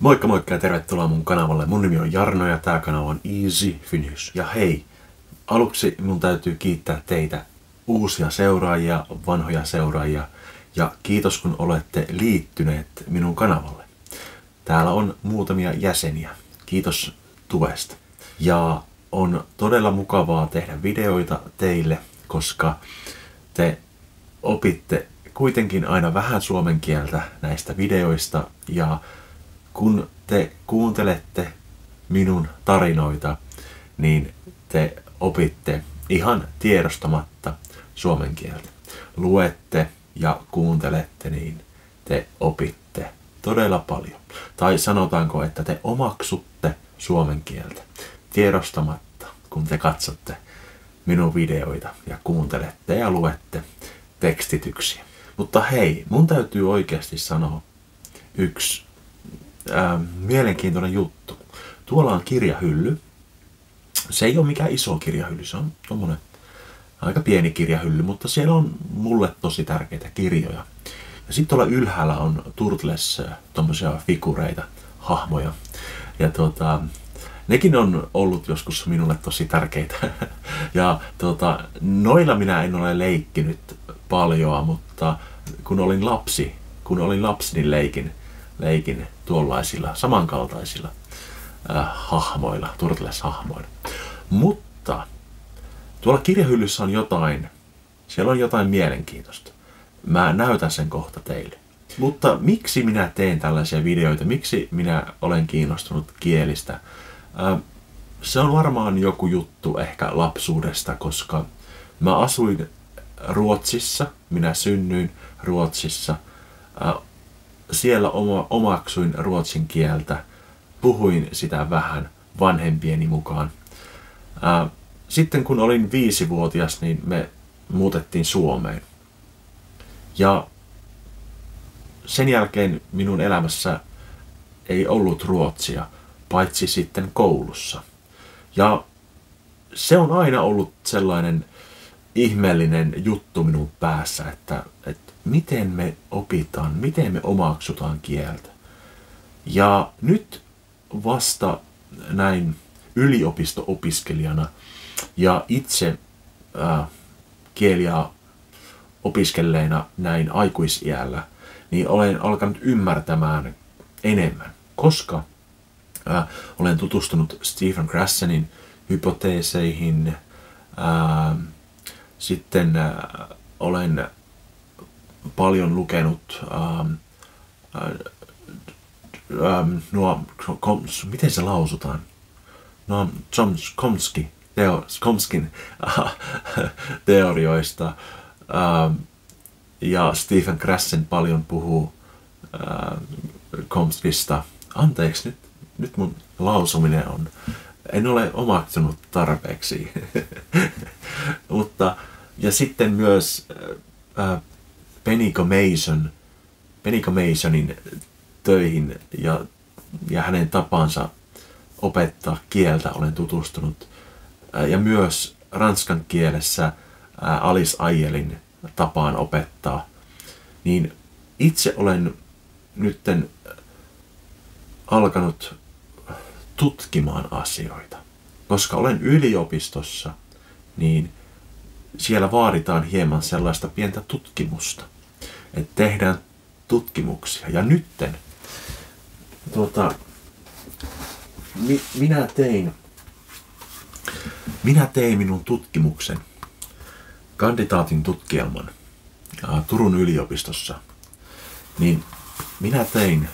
Moikka moikka ja tervetuloa mun kanavalle. Mun nimi on Jarno ja tää kanava on Easy Finnish. Ja hei, aluksi mun täytyy kiittää teitä uusia seuraajia, vanhoja seuraajia ja kiitos kun olette liittyneet minun kanavalle. Täällä on muutamia jäseniä. Kiitos tuesta. Ja on todella mukavaa tehdä videoita teille, koska te opitte kuitenkin aina vähän suomen kieltä näistä videoista ja kun te kuuntelette minun tarinoita, niin te opitte ihan tiedostamatta suomen kieltä. Luette ja kuuntelette, niin te opitte todella paljon. Tai sanotaanko, että te omaksutte suomen kieltä tiedostamatta, kun te katsotte minun videoita ja kuuntelette ja luette tekstityksiä. Mutta hei, mun täytyy oikeasti sanoa yksi mielenkiintoinen juttu. Tuolla on kirjahylly. Se ei ole mikään iso kirjahylly, se on tommonen aika pieni kirjahylly, mutta siellä on mulle tosi tärkeitä kirjoja. Ja sitten tuolla ylhäällä on Turtles, tommosia figureita, hahmoja. Ja nekin on ollut joskus minulle tosi tärkeitä. Ja noilla minä en ole leikkinyt paljoa, mutta kun olin lapsi, niin leikin tuollaisilla samankaltaisilla hahmoilla, Turtles-hahmoilla. Mutta tuolla kirjahyllyssä on siellä on jotain mielenkiintoista. Mä näytän sen kohta teille. Mutta miksi minä teen tällaisia videoita? Miksi minä olen kiinnostunut kielistä? Se on varmaan joku juttu ehkä lapsuudesta, koska mä asuin Ruotsissa, minä synnyin Ruotsissa. Siellä omaksuin ruotsin kieltä, puhuin sitä vähän vanhempieni mukaan. Sitten kun olin 5-vuotias, niin me muutettiin Suomeen. Ja sen jälkeen minun elämässä ei ollut ruotsia, paitsi sitten koulussa. Ja se on aina ollut sellainen ihmeellinen juttu minun päässä, että miten me opitaan, miten me omaksutaan kieltä. Ja nyt vasta näin yliopisto-opiskelijana ja itse kieliä opiskelleena näin aikuisiällä, niin olen alkanut ymmärtämään enemmän, koska olen tutustunut Stephen Krassenin hypoteeseihin, sitten olen paljon lukenut miten se lausutaan? Chomskin teorioista. Ja Stephen Krassen paljon puhuu Chomskista. Anteeksi, nyt mun lausuminen on... En ole omaksunut tarpeeksi. Ja sitten myös Penny Masonin töihin ja hänen tapansa opettaa kieltä olen tutustunut. Ja myös ranskan kielessä Alice Ayelin tapaan opettaa. Niin itse olen nytten alkanut tutkimaan asioita. Koska olen yliopistossa, niin siellä vaaditaan hieman sellaista pientä tutkimusta. Että tehdään tutkimuksia. Ja nytten minä tein minun tutkimuksen, kandidaatin tutkielman Turun yliopistossa. Niin minä tein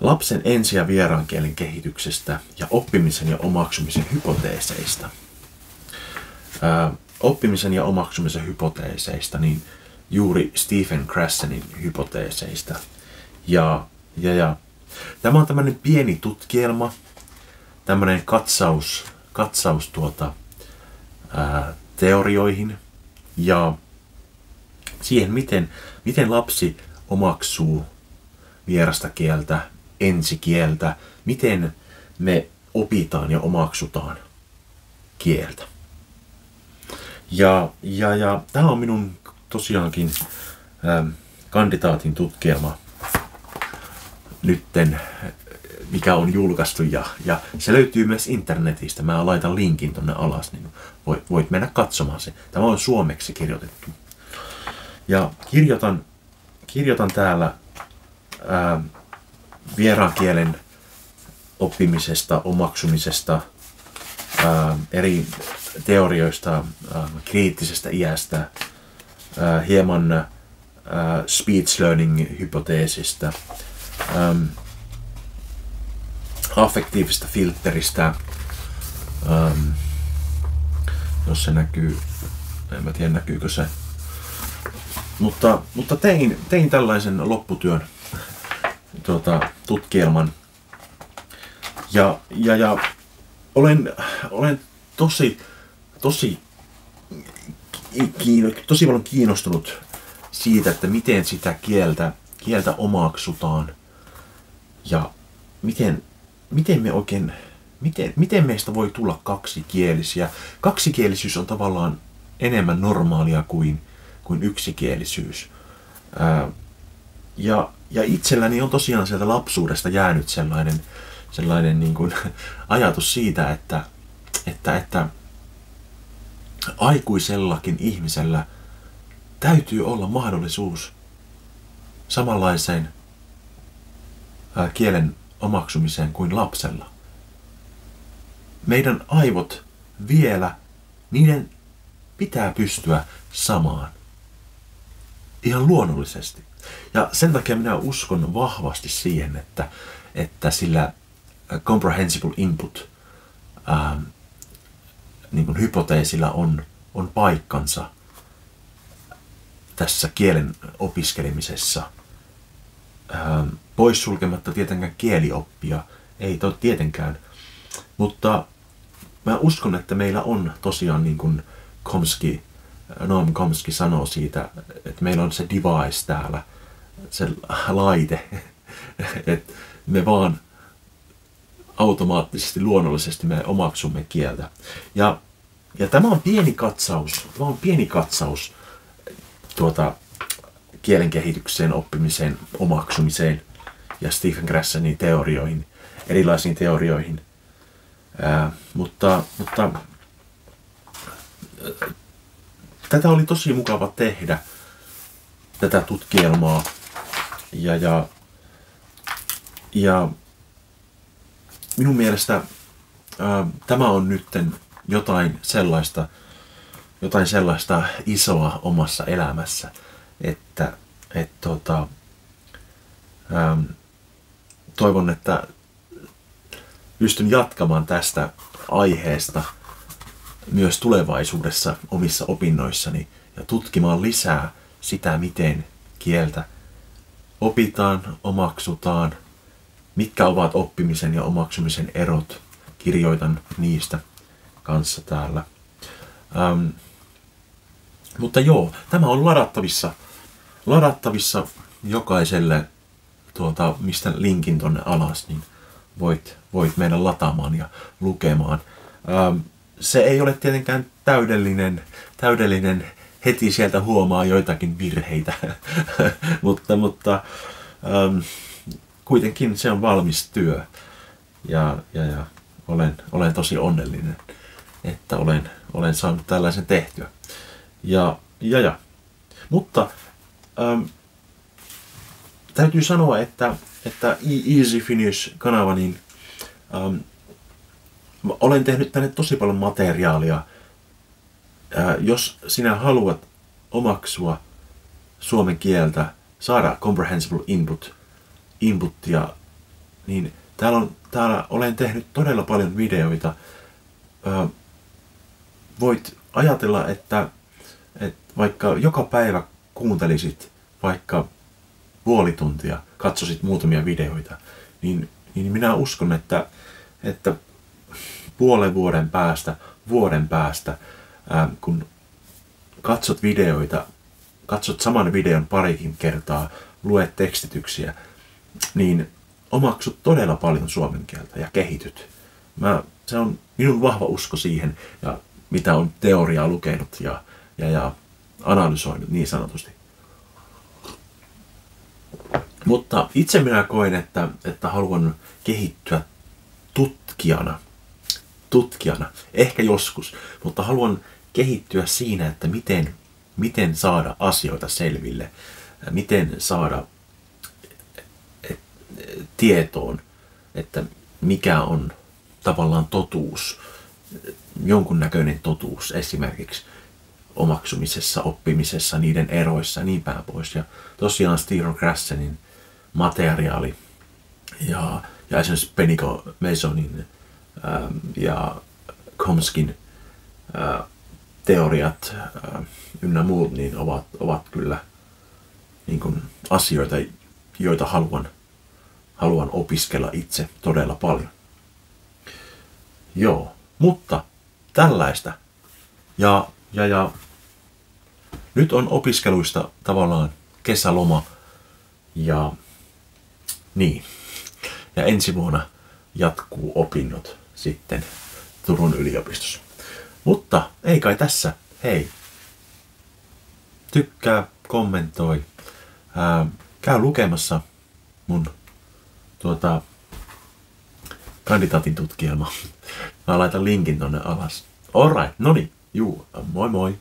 lapsen ensi- ja vieraankielen kehityksestä ja oppimisen ja omaksumisen hypoteeseista. Oppimisen ja omaksumisen hypoteeseista, niin juuri Stephen Krassenin hypoteeseista. Ja tämä on tämmöinen pieni tutkielma, tämmöinen katsaus teorioihin ja siihen, miten lapsi omaksuu vierasta kieltä, ensikieltä, miten me opitaan ja omaksutaan kieltä. Ja tämä on minun tosiaankin kandidaatin tutkielma nytten, mikä on julkaistu, ja se löytyy myös internetistä. Mä laitan linkin tonne alas, niin voit mennä katsomaan se. Tämä on suomeksi kirjoitettu. Ja kirjoitan täällä vieraan kielen oppimisesta, omaksumisesta, eri teorioista, kriittisestä iästä, hieman speech learning-hypoteesista, affektiivista filteristä, jos se näkyy, en mä tiedä näkyykö se, mutta tein tällaisen lopputyön tutkielman ja olen tosi paljon kiinnostunut siitä, että miten sitä kieltä omaksutaan ja miten meistä voi tulla kaksikielisiä. Kaksikielisyys on tavallaan enemmän normaalia kuin yksikielisyys. Ja itselläni on tosiaan sieltä lapsuudesta jäänyt sellainen niin kuin ajatus siitä, että aikuisellakin ihmisellä täytyy olla mahdollisuus samanlaiseen kielen omaksumiseen kuin lapsella. Meidän aivot vielä, niiden pitää pystyä samaan. Ihan luonnollisesti. Ja sen takia minä uskon vahvasti siihen, että sillä comprehensible input niin kuin hypoteesilla on paikkansa tässä kielen opiskelemisessa. Poissulkematta tietenkään kielioppia, ei tietenkään. Mutta mä uskon, että meillä on tosiaan, niin kuin Noam Chomsky sanoo siitä, että meillä on se device täällä, se laite, että me vaan automaattisesti, luonnollisesti me omaksumme kieltä. Ja tämä on pieni katsaus kielen kehitykseen, oppimiseen, omaksumiseen ja Stephen Grassanin teorioihin, erilaisiin teorioihin. Mutta tätä oli tosi mukava tehdä, tätä tutkielmaa. Ja minun mielestä tämä on nytten jotain sellaista isoa omassa elämässä, että toivon, että pystyn jatkamaan tästä aiheesta myös tulevaisuudessa omissa opinnoissani ja tutkimaan lisää sitä, miten kieltä opitaan, omaksutaan, mitkä ovat oppimisen ja omaksumisen erot. Kirjoitan niistä kanssa täällä. Mutta joo, tämä on ladattavissa jokaiselle, mistä linkin tonne alas, niin voit mennä lataamaan ja lukemaan. Se ei ole tietenkään täydellinen, heti sieltä huomaa joitakin virheitä, mutta kuitenkin se on valmis työ ja olen tosi onnellinen, että olen saanut tällaisen tehtyä. Mutta täytyy sanoa, että Easy Finnish-kanava, niin olen tehnyt tänne tosi paljon materiaalia. Jos sinä haluat omaksua suomen kieltä, saada comprehensible inputtia, niin täällä olen tehnyt todella paljon videoita. Voit ajatella, että vaikka joka päivä kuuntelisit vaikka puoli tuntia, katsosit muutamia videoita, niin minä uskon, että puolen vuoden päästä, kun katsot videoita, katsot saman videon parikin kertaa, luet tekstityksiä, niin omaksut todella paljon suomen kieltä ja kehityt. Se on minun vahva usko siihen, ja mitä on teoriaa lukenut ja analysoinut niin sanotusti. Mutta itse minä koen, että haluan kehittyä tutkijana, ehkä joskus, mutta haluan kehittyä siinä, että miten saada asioita selville, miten saada tietoon, että mikä on tavallaan totuus, jonkunnäköinen totuus esimerkiksi omaksumisessa, oppimisessa, niiden eroissa ja niin päin pois. Ja tosiaan Stephen Krassenin materiaali ja esimerkiksi Beniko Masonin ja Chomskyn teoriat ynnä muut niin ovat kyllä niin kuin asioita, joita haluan opiskella itse todella paljon. Joo, mutta tällaista. Ja nyt on opiskeluista tavallaan kesäloma ja niin. Ja ensi vuonna jatkuu opinnot sitten Turun yliopistossa. Mutta ei kai tässä. Hei. Tykkää, kommentoi. Käy lukemassa mun kandidaatin tutkielma. Mä laitan linkin tonne alas. Alright, noniin. Juu, moi moi.